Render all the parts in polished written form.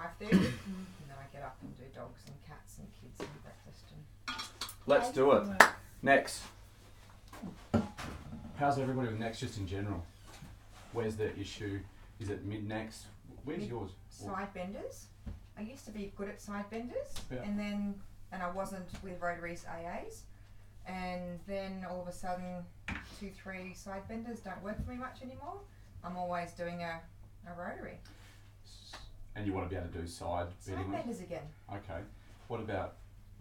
5:30, and then I get up and do dogs and cats and kids and breakfast. And let's do it. Next. How's everybody with necks just in general? Where's the issue? Is it mid-necks? Where's yours? Side benders. I used to be good at side benders, and I wasn't with rotaries AAs, and then all of a sudden 2-3 side benders don't work for me much anymore. I'm always doing a rotary. And you want to be able to do side benders again. Okay. What about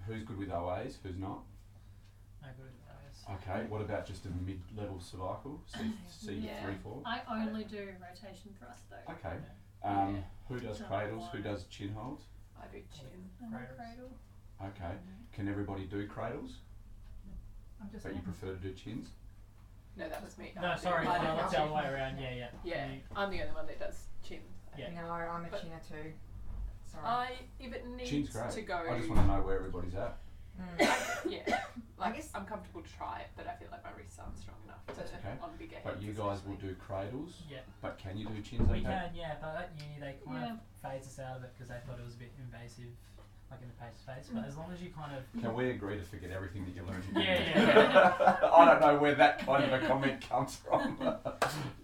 who's good with OAs, who's not? I'm good with OAs. Okay. What about just a mid-level cervical? C3, 4? I only do rotation thrust though. Okay. Who does cradles? Who does chin holds? I do chin. Cradle. Okay. Can everybody do cradles? But you prefer to do chins? No, that was me. No, sorry, that's the other way around. Yeah. I'm the only one that does chins. Yeah. No, I'm a chinner too. Sorry. If it needs Chin's great. to go. I just want to know where everybody's at. I guess I'm comfortable to try it, but I feel like my wrists aren't strong enough on bigger heads. But you guys will do cradles? Yeah. But can you do chins okay? We can, yeah, but at uni they kind of phased us out of it because they thought it was a bit invasive, like in the face-to-face, but as long as you kind of... Can we agree to forget everything that you learned? Yeah. I don't know where that kind of a comment comes from.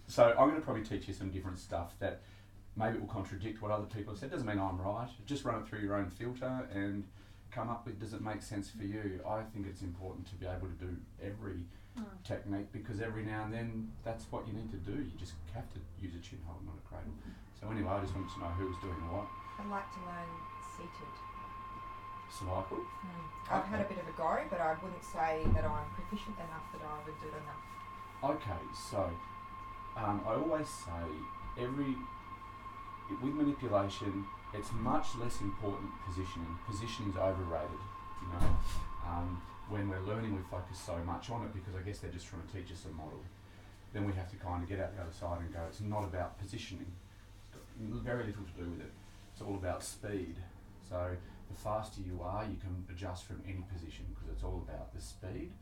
So I'm going to probably teach you some different stuff that maybe it will contradict what other people have said. Doesn't mean I'm right. Just run it through your own filter and come up with, does it make sense for you? I think it's important to be able to do every technique, because every now and then that's what you need to do. You just have to use a chin hold, not a cradle. So anyway, I just wanted to know who was doing what. I'd like to learn seated. Cervical? I've had a bit of a go, but I wouldn't say that I'm proficient enough that I would do it enough. Okay, so I always say with manipulation, it's much less important positioning. Positioning's overrated, you know. When we're learning, we focus so much on it because I guess they're just trying to teach us a model. Then we have to kind of get out the other side and go, it's not about positioning. It's got very little to do with it. It's all about speed. So the faster you are, you can adjust from any position because it's all about the speed.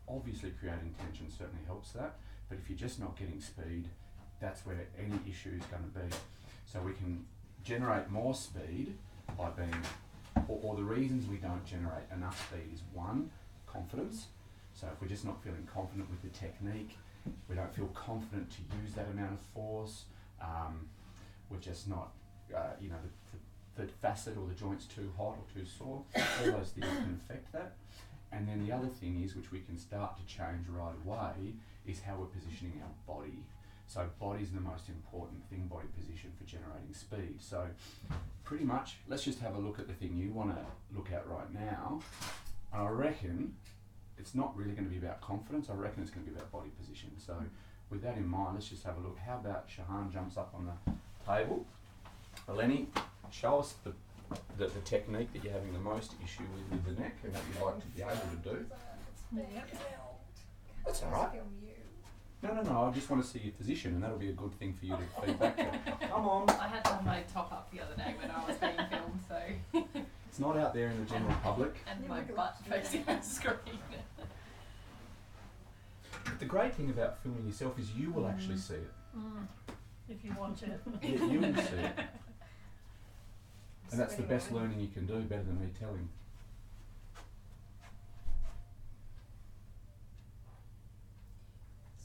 Obviously creating tension certainly helps that, but if you're just not getting speed, that's where any issue is going to be. So we can generate more speed by being, or the reasons we don't generate enough speed is one, confidence. So if we're just not feeling confident with the technique, we don't feel confident to use that amount of force, we're just not, the facet or the joint's too hot or too sore, all those things can affect that. And then the other thing is, which we can start to change right away, is how we're positioning our body. So body's the most important thing, body position for generating speed. So pretty much, let's just have a look at the thing you want to look at right now. I reckon it's not really going to be about confidence, I reckon it's going to be about body position. So with that in mind, let's just have a look. How about Shahan jumps up on the table. Eleni, show us the technique that you're having the most issue with the neck and that you'd like to be able to do. That's all right. No, I just want to see your position, and that'll be a good thing for you to feed back to. Come on. I had to have my top up the other day when I was being filmed, so... It's not out there in the general public. And my butt facing the screen. But the great thing about filming yourself is you will actually see it. If you watch it. Yeah, you will see it. And that's the best learning you can do, better than me telling.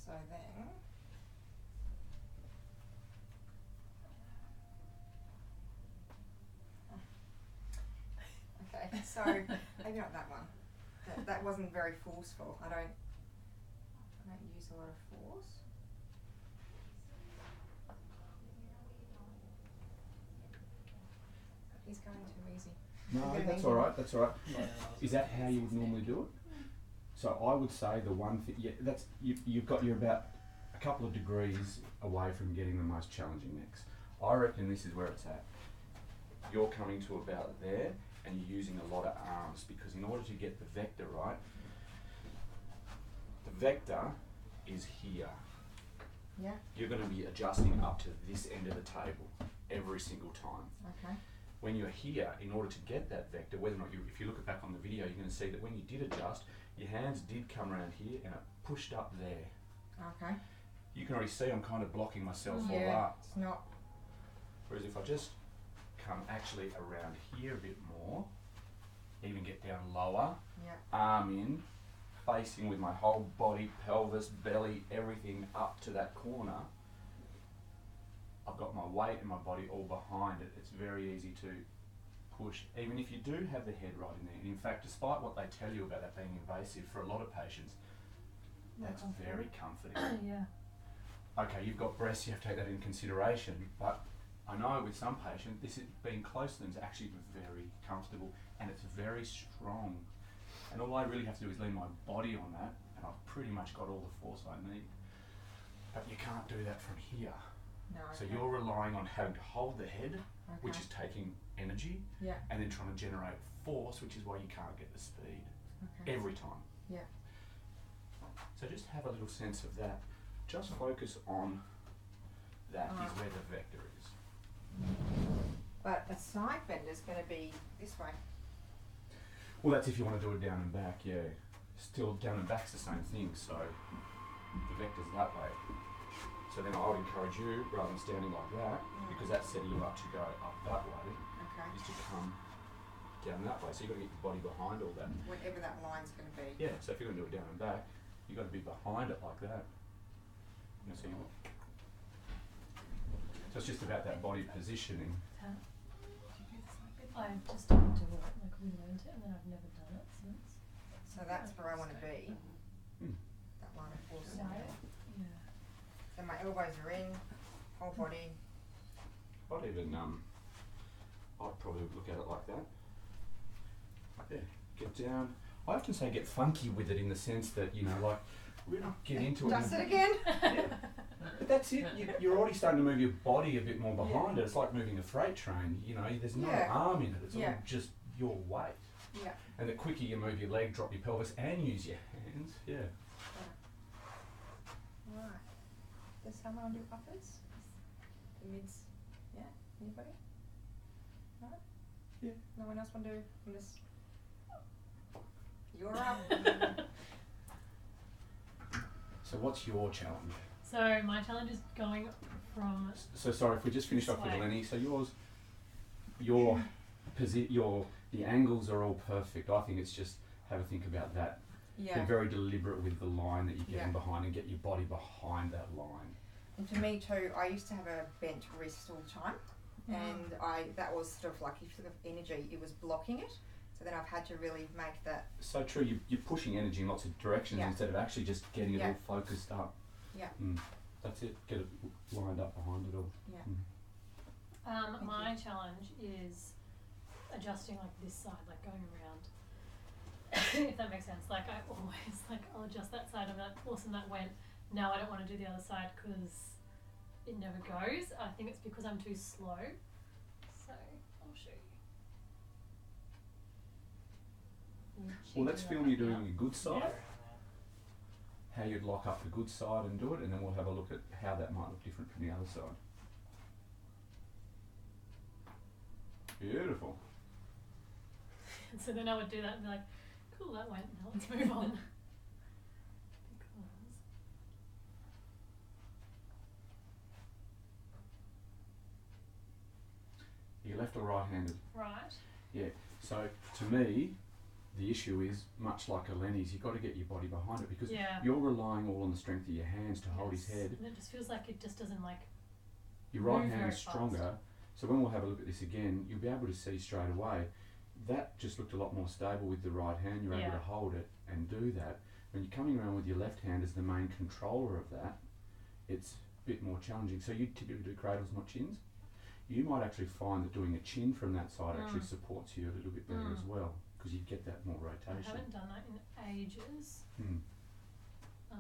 So then, okay, so maybe not that one. That wasn't very forceful. I don't use a lot of force. He's going too easy. No, that's all right. That's all right. Is that how you would normally do it? So I would say the one thing, that's you're about a couple of degrees away from getting the most challenging necks. I reckon this is where it's at. You're coming to about there, and you're using a lot of arms because in order to get the vector right, the vector is here. Yeah. You're going to be adjusting up to this end of the table every single time. Okay. When you're here, in order to get that vector, whether or not if you look back on the video, you're going to see that when you did adjust, your hands did come around here and it pushed up there. Okay. You can already see I'm kind of blocking myself all yeah, up. it's not. Whereas if I just come actually around here a bit more, even get down lower, Yeah. arm in, facing with my whole body, pelvis, belly, everything up to that corner. I've got my weight and my body all behind it. It's very easy to push, even if you do have the head right in there. And in fact, despite what they tell you about that being invasive, for a lot of patients, that's very comforting. Yeah. Okay, you've got breasts, you have to take that in consideration, but I know with some patients, this is, being close to them is actually very comfortable and it's very strong. And all I really have to do is lean my body on that, and I've pretty much got all the force I need. But you can't do that from here. No. So okay. you're relying on having to hold the head, Okay. which is taking energy, Yeah. and then trying to generate force, which is why you can't get the speed Okay. every time. Yeah. So just have a little sense of that. Just focus on that is where the vector is. But a side bender is going to be this way. Well, that's if you want to do it down and back, yeah. Still, down and back's the same thing, so the vector's that way. So then I would encourage you, rather than standing like that, because that's setting you up to go up that way, Okay. is to come down that way. So you've got to get your body behind all that. Whatever that line's going to be. Yeah, so if you're going to do it down and back, you've got to be behind it like that. You know, so it's just about that body positioning. I just didn't do it. Like we learned it, and then I've never done it since. So that's where I want to be. Hmm. That line of force. Right. Yeah. So my elbows are in, whole body. I'd even, I'd probably look at it like that. Yeah, get down. I often say get funky with it in the sense that, you know, like, we're not get into it. Dust it again. Yeah. But that's it. You're already starting to move your body a bit more behind it. It's like moving a freight train. You know, there's no arm in it. It's all just your weight. Yeah. And the quicker you move your leg, drop your pelvis, and use your hands, yeah. Right. Does someone do uppers? The mids? Yeah. Anybody? No. Yeah. No one else want to do? I'm just. You're up. So what's your challenge? So my challenge is going from. So sorry, if we just finish off with Sway. Lenny. So the angles are all perfect. I think it's just have a think about that. Yeah. Be very deliberate with the line that you're getting Yeah. behind, and get your body behind that line. And for me too, I used to have a bent wrist all the time, and that was sort of like if you look at energy, it was blocking it. So then I've had to really make that. So true. You're pushing energy in lots of directions instead of actually just getting it all focused up. Yeah. That's it. Get it lined up behind it all. Yeah. My challenge is adjusting like this side, like going around. If that makes sense. Like I always I'll adjust that side. I'm like, awesome, that went. Now I don't want to do the other side because it never goes. I think it's because I'm too slow. So I'll show you. Well, let's film you doing a good side. Yeah. How you'd lock up the good side and do it, and then we'll have a look at how that might look different from the other side. Beautiful. So then I would do that and be like, cool, that went. Now let's move on. Are you left or right-handed? Right. Yeah. So to me, the issue is much like Eleni's. You've got to get your body behind it because you're relying all on the strength of your hands to hold his head. And it just feels like it just doesn't like. Your right move hand's very stronger. fast. So when we'll have a look at this again, you'll be able to see straight away. That just looked a lot more stable with the right hand. You're able to hold it and do that. When you're coming around with your left hand as the main controller of that, it's a bit more challenging. So you typically do cradles, not chins. You might actually find that doing a chin from that side actually supports you a little bit better as well, because you get that more rotation. I haven't done that in ages. I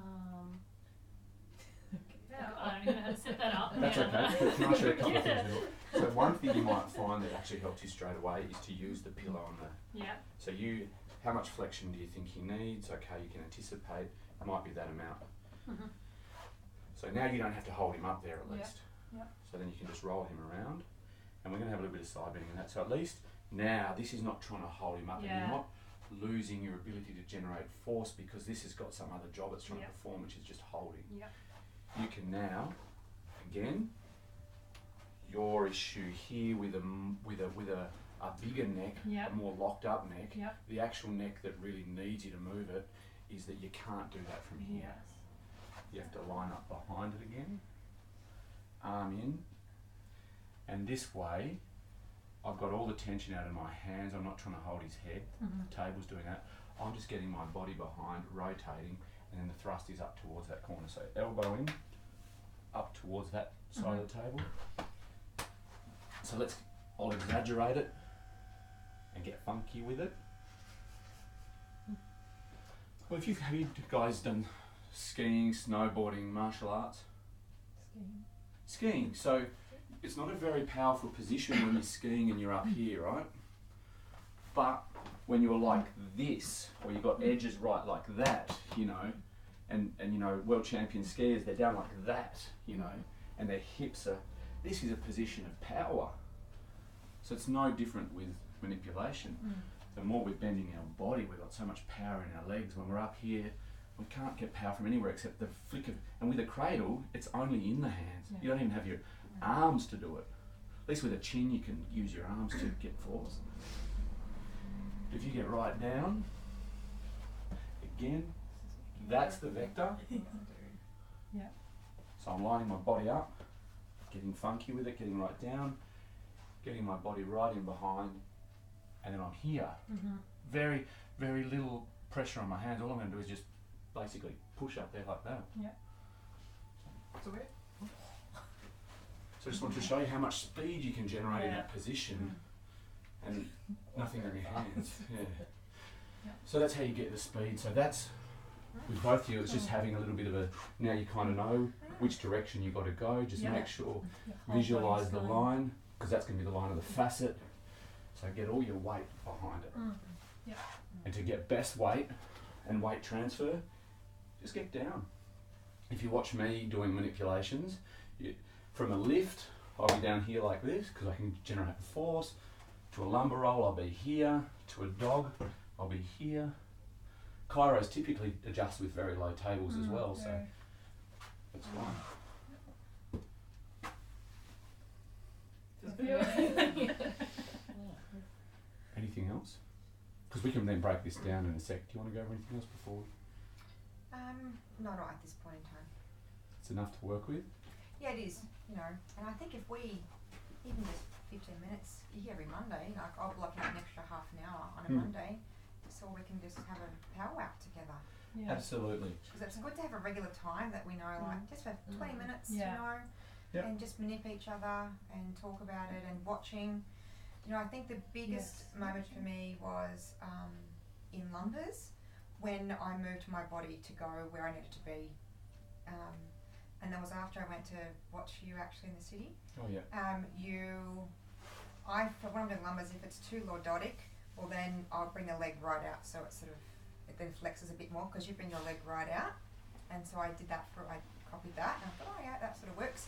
don't even know how to set that up. That's okay. Can I share a couple of things? So one thing you might find that actually helps you straight away is to use the pillow on the. Yeah. So how much flexion do you think he needs? Okay, you can anticipate. It might be that amount. So now you don't have to hold him up there at least. Yeah. So then you can just roll him around, and we're going to have a little bit of side bending in that. So at least now this is not trying to hold him up, and you're not losing your ability to generate force because this has got some other job it's trying to perform, which is just holding. Yeah. You can now, again, your issue here with a bigger neck, Yep. a more locked up neck, Yep. the actual neck that really needs you to move it is that you can't do that from here. Yes. You have to line up behind it again, arm in, and this way I've got all the tension out of my hands. I'm not trying to hold his head. Mm-hmm. The table's doing that. I'm just getting my body behind, rotating, and then the thrust is up towards that corner. So elbow in, up towards that side of the table. So I'll exaggerate it and get funky with it. Well, have you guys done skiing, snowboarding, martial arts? Skiing. So it's not a very powerful position when you're skiing and you're up here, right? But when you're like this, or you've got edges right like that, you know, and you know, world champion skiers, they're down like that, you know, and their hips are, this is a position of power. So it's no different with manipulation. The more we're bending our body, we've got so much power in our legs. When we're up here, we can't get power from anywhere except the flick of, and with a cradle, it's only in the hands. Yeah. You don't even have your arms to do it. At least with a chin, you can use your arms to get force. If you get right down, again, that's the vector. Yeah. So I'm lining my body up, getting funky with it, getting right down, getting my body right in behind, and then I'm here. Very, very little pressure on my hands. All I'm going to do is just basically push up there like that. Yeah. So we're So I just want to show you how much speed you can generate in that position and nothing on your hands. Yeah. So that's how you get the speed. So that's, with both of you, it's just having a little bit of a, now you kind of know which direction you've got to go. Just make sure, visualise the line, because that's going to be the line of the facet. So get all your weight behind it. And to get best weight and weight transfer, just get down. If you watch me doing manipulations, from a lift, I'll be down here like this, because I can generate the force. To a lumbar roll, I'll be here. To a dog, I'll be here. Chiros typically adjust with very low tables as well, so that's fine. Anything else? Because we can then break this down in a sec. Do you want to go over anything else before? not at this point in time. It's enough to work with? Yeah, it is, you know, and I think if we, even just 15 minutes every Monday, like I'll block out an extra half an hour on a Monday, so we can just have a powwow together. Yeah. Absolutely. Because it's good to have a regular time that we know, like just for 20 minutes, Yeah. you know, Yep. and just manip each other and talk about it and watching. You know, I think the biggest moment for me was in lumbers when I moved my body to go where I needed to be. And that was after I went to watch you actually in the city. Oh yeah. When I'm doing lumbers, if it's too lordotic, well then I'll bring the leg right out, so it sort of, it then flexes a bit more because you bring your leg right out. And so I did that I copied that and I thought, oh yeah, that sort of works.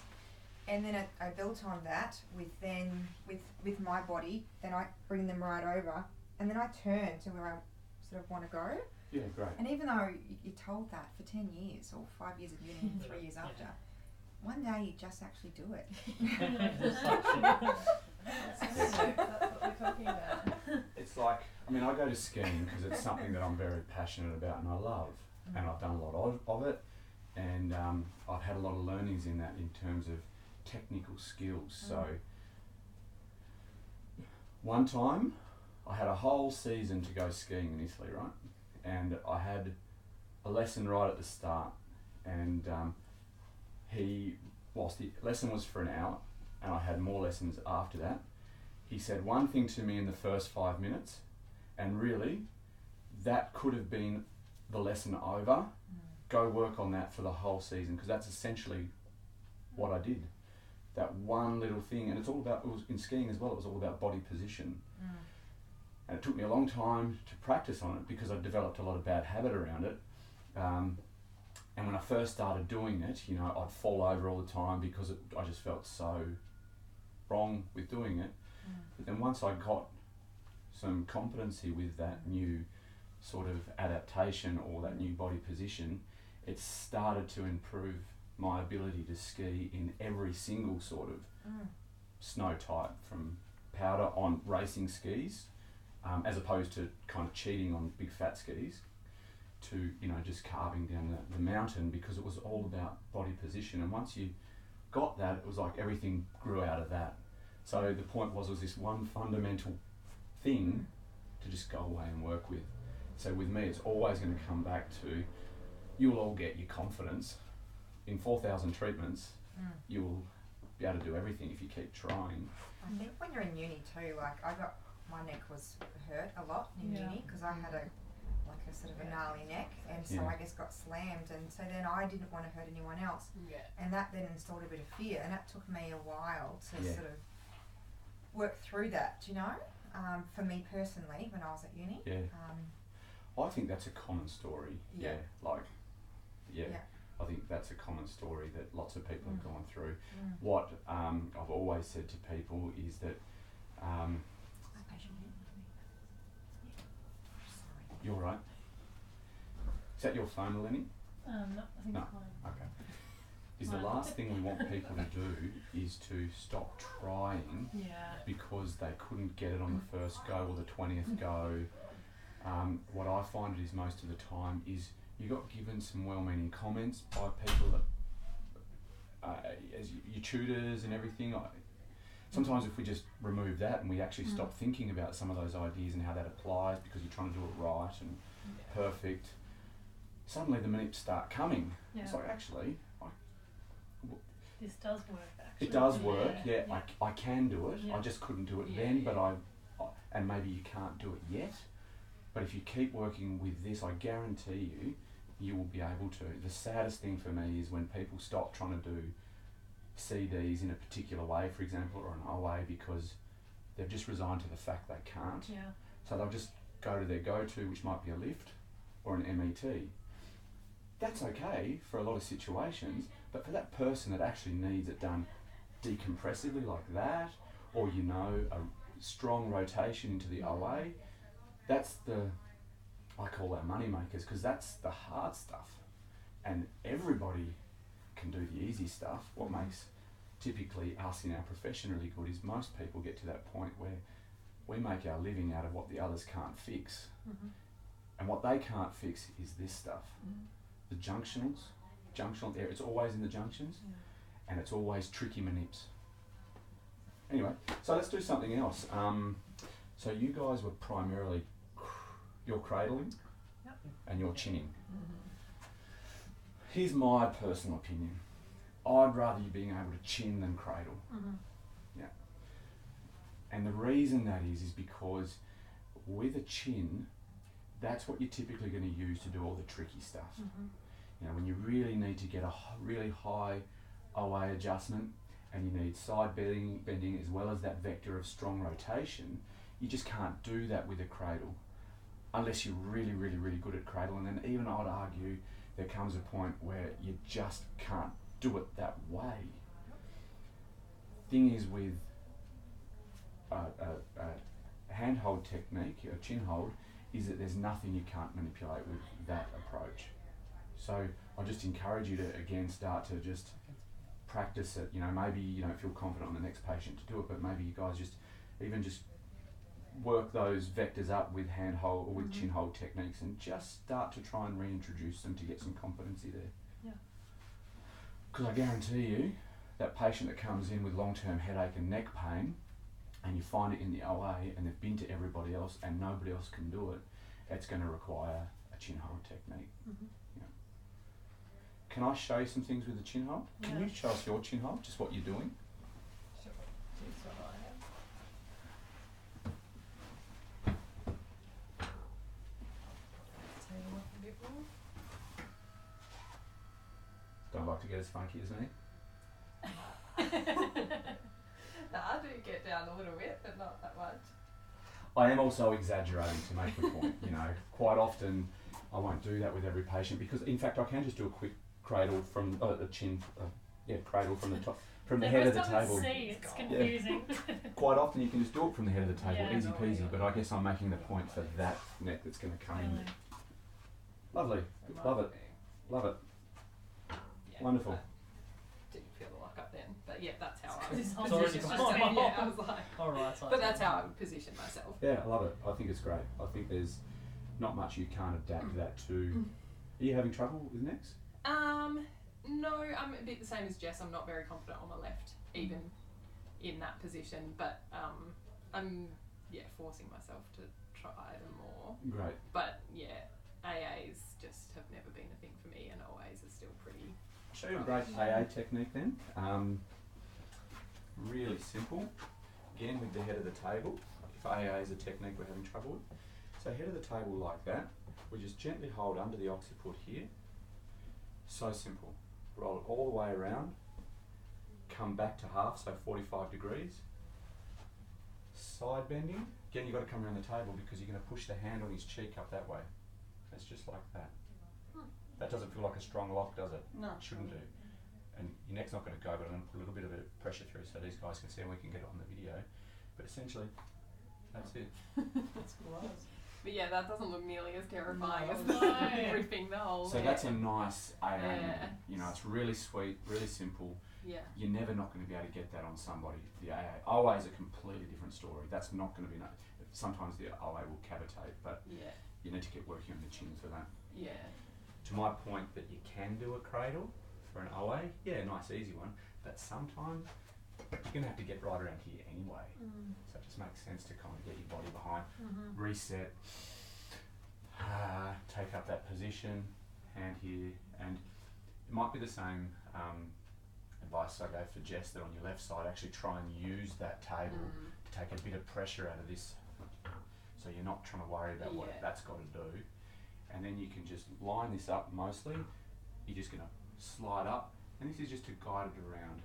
And then I built on that with my body, then I bring them right over and then I turn to where I sort of want to go. Yeah, great. And even though you're told that for 10 years or 5 years of uni and 3 years after, one day you just actually do it. That's what we're talking about. It's like, I mean, I go to skiing because it's something that I'm very passionate about and I love, and I've done a lot of it, and I've had a lot of learnings in that in terms of technical skills. So one time I had a whole season to go skiing in Italy, right? And I had a lesson right at the start, and whilst the lesson was for an hour and I had more lessons after that, he said one thing to me in the first 5 minutes, and really that could have been the lesson over. Go work on that for the whole season, because that's essentially what I did. That one little thing, and it was in skiing as well, it was all about body position. And it took me a long time to practice on it because I developed a lot of bad habit around it. And when I first started doing it, you know, I'd fall over all the time because I just felt so wrong with doing it. But then once I got some competency with that new sort of adaptation or that new body position, it started to improve my ability to ski in every single sort of snow tight from powder on racing skis, as opposed to kind of cheating on big fat skis, to, you know, just carving down the mountain, because it was all about body position. And once you got that, it was like everything grew out of that. So the point was this one fundamental thing to just go away and work with. So with me, it's always going to come back to, you'll all get your confidence. In 4,000 treatments, you'll be able to do everything if you keep trying. I think when you're in uni too, like my neck was hurt a lot in uni because I had a sort of a gnarly neck, and so I guess got slammed, and so then I didn't want to hurt anyone else, and that then installed a bit of fear, and that took me a while to sort of work through that, you know, for me personally when I was at uni. I think that's a common story. I think that's a common story that lots of people have gone through. What I've always said to people is that you're right. Is that your phone, Lenny? No, I think it's mine. Okay. Is the last thing we want people to do is to stop trying because they couldn't get it on the first go or the 20th go. What I find it is most of the time is you got given some well-meaning comments by people that, as your tutors and everything. Sometimes if we just remove that and we actually stop thinking about some of those ideas and how that applies, because you're trying to do it right and perfect, suddenly the manips start coming. It's like, actually, this does work, actually. It does work, I can do it. I just couldn't do it then, but and maybe you can't do it yet. But if you keep working with this, I guarantee you will be able to. The saddest thing for me is when people stop trying to do CDs in a particular way, for example, or an OA, because they've just resigned to the fact they can't. So they'll just go to their go-to, which might be a lift or an MET. That's okay for a lot of situations, but for that person that actually needs it done decompressively like that, or, you know, a strong rotation into the OA, that's I call that money makers, because that's the hard stuff. And everybody can do the easy stuff. What makes typically us in our profession really good is most people get to that point where we make our living out of what the others can't fix. And what they can't fix is this stuff. The junctional area, it's always in the junctions, and it's always tricky manips. Anyway, so let's do something else. So you guys were primarily, you're cradling and you're chinning. Here's my personal opinion. I'd rather you being able to chin than cradle. And the reason that is because with a chin, that's what you're typically going to use to do all the tricky stuff. You know, when you really need to get a really high OA adjustment and you need side bending as well as that vector of strong rotation, you just can't do that with a cradle unless you're really, really, really good at cradle. And then even I'd argue there comes a point where you just can't do it that way. Thing is with a handhold technique, a chin hold, is that there's nothing you can't manipulate with that approach. So I just encourage you to, again, start to just practice it. You know, maybe you don't feel confident on the next patient to do it, but maybe you guys just work those vectors up with hand hold or with chin hold techniques, and just start to try and reintroduce them to get some competency there. Because I guarantee you, that patient that comes in with long-term headache and neck pain, and you find it in the OA and they've been to everybody else and nobody else can do it, it's going to require a chin hold technique. Can I show you some things with the chin hold? Can you show us your chin hold, just what you're doing? Sure. Here's what I have. Tell you what, a bit more. Don't like to get as funky as me. No, I do get down a little bit, but not that much. I am also exaggerating to make the point. You know, quite often I won't do that with every patient, because in fact I can just do a quick cradle from the chin, cradle from the top, from the head of the table. It's confusing. Quite often you can just do it from the head of the table, easy peasy. But I guess I'm making the point for that neck that's going to come in. Lovely, love it, love it. Yeah, Wonderful. I didn't feel the lock up then, but yeah, that's how I This whole It's already position's gone. just Yeah, I was like, Alright, so but that's how I would position myself. Yeah, I love it. I think it's great. I think there's not much you can't adapt that to. Are you having trouble with necks? No, I'm a bit the same as Jess. I'm not very confident on my left, even in that position. But I'm forcing myself to try them more. Great. But yeah, AAs just have never been a thing for me, and OAs are still pretty. I'll show you a great AA technique then. Really simple. Again with the head of the table. If AA is a technique we're having trouble with. So head of the table like that. We just gently hold under the occiput here. So simple. Roll it all the way around. Come back to half, so 45 degrees. Side bending. Again, you've got to come around the table because you're going to push the hand on his cheek up that way. It's just like that. That doesn't feel like a strong lock, does it? No. It shouldn't do. And your neck's not going to go, but I'm going to put a little bit of pressure through so these guys can see and we can get it on the video. But essentially, that's it. That's cool. But yeah, that doesn't look nearly as terrifying as No. ripping the whole. So that's a nice AA. Yeah. You know, it's really sweet, really simple. Yeah. You're never not going to be able to get that on somebody. The AA. OA is a completely different story. That's not going to be. Sometimes the OA will cavitate, but Yeah. you need to get working on the chin for that. Yeah. To my point that you can do a cradle for an OA, yeah, nice easy one, but sometimes you're going to have to get right around here anyway. So it just makes sense to kind of get your body behind, reset, take up that position, hand here, and it might be the same advice I gave for Jess, that on your left side, actually try and use that table to take a bit of pressure out of this, so you're not trying to worry about what that's got to do. And then you can just line this up mostly. You're just going to slide up, and this is just to guide it around.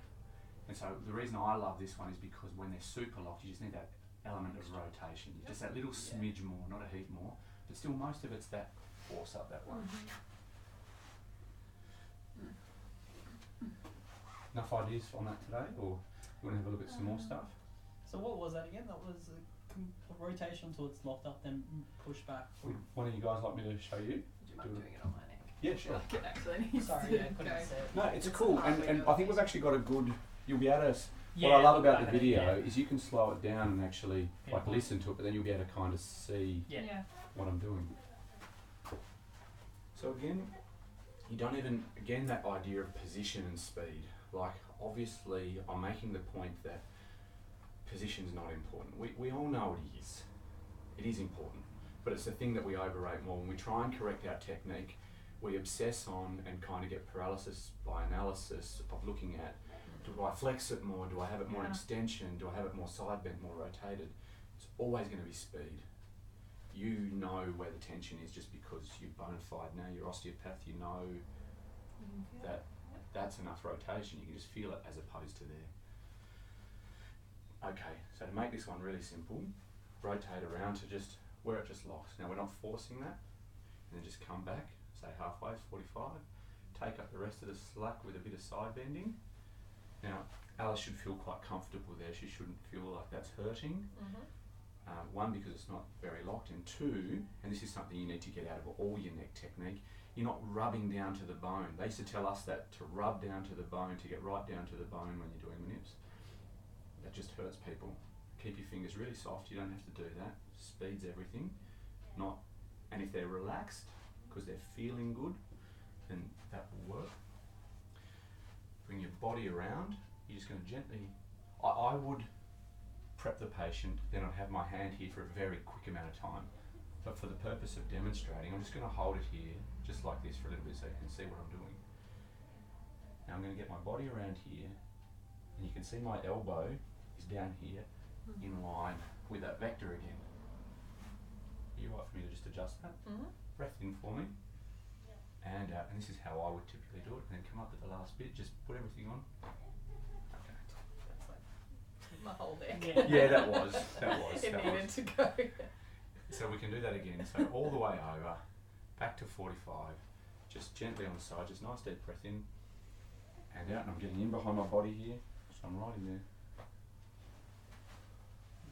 And so the reason I love this one is because when they're super locked, you just need that element of rotation. Just that little smidge more, not a heap more, but still most of it's that force up that way. Enough ideas on that today, or you want to have a look at some more stuff? So what was that again? That was a rotation until it's locked up, then push back. Would one of you guys like me to show you? Would you mind doing it on my neck? Yeah, sure. Like it actually needs Sorry, to yeah, I couldn't go. say it. No, it's cool, and I think we've actually got a good. You'll be able to. Yeah, What I love about look the at it, video yeah. is you can slow it down and actually like Yeah. listen to it, but then you'll be able to kind of see Yeah. what I'm doing. So again, you don't even, again, that idea of position and speed. Like, obviously, I'm making the point that position's not important. We all know it is. It is important, but it's the thing that we overrate more. When we try and correct our technique, we obsess on and kind of get paralysis by analysis of looking at, do I flex it more? Do I have it more extension? Do I have it more side bent, more rotated? It's always going to be speed. You know where the tension is just because you're bona fide now, you're osteopath, you know that that's enough rotation, you can just feel it as opposed to there. Okay, so to make this one really simple, rotate around to just where it just locks. Now we're not forcing that, and then just come back, say halfway, 45, take up the rest of the slack with a bit of side bending. Now Alice should feel quite comfortable there, she shouldn't feel like that's hurting. One, because it's not very locked, and two, and this is something you need to get out of all your neck technique, you're not rubbing down to the bone. They used to tell us that to rub down to the bone, to get right down to the bone when you're doing manips. That just hurts people. Keep your fingers really soft, you don't have to do that. Speed's everything. And if they're relaxed, because they're feeling good, then that will work. Bring your body around, you're just going to gently, I would prep the patient, then I'd have my hand here for a very quick amount of time. But for the purpose of demonstrating, I'm just going to hold it here, just like this for a little bit so you can see what I'm doing. Now I'm going to get my body around here, and you can see my elbow is down here in line with that vector again. Are you right for me to just adjust that? Breath in for me. And out, and this is how I would typically do it, and then come up at the last bit, just put everything on. Okay. That's like my whole neck. Yeah, that was. It needed to go. So we can do that again. So all the way over, back to 45, just gently on the side, just nice deep breath in and out, and I'm getting in behind my body here, so I'm right in there.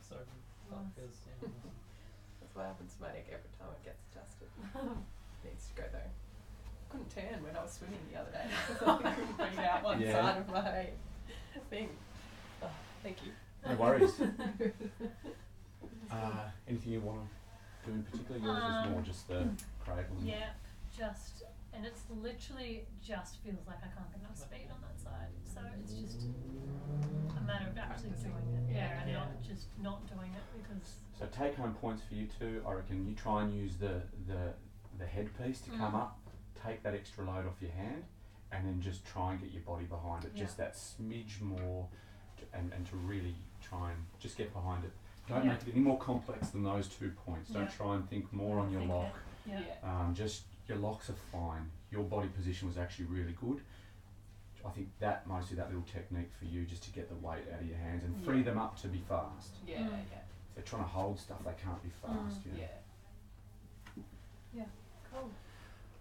So that feels, yeah. That's what happens to my neck every time it gets adjusted. Needs to go though. Couldn't turn when I was swimming the other day. I couldn't breathe out one Yeah. side of my thing. Oh, Thank you. No worries. Anything you want to do in particular? Yours was more just the cradle. Yeah, and it's literally just feels like I can't get enough speed on that side. So it's just a matter of actually doing it. Yeah, and not just not doing it because. So take home points for you too. I reckon you try and use the headpiece to come up, take that extra load off your hand, and then just try and get your body behind it. Just that smidge more, and to really try and just get behind it. Don't make it any more complex than those 2 points. Don't try and think more on your lock. Just your locks are fine. Your body position was actually really good. I think that mostly that little technique for you just to get the weight out of your hands and free them up to be fast. Yeah. If they're trying to hold stuff, they can't be fast. You know? Yeah. Cool.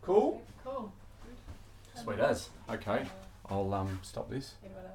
Cool. Cool. Sweet as. Okay, I'll stop this. Anyone else?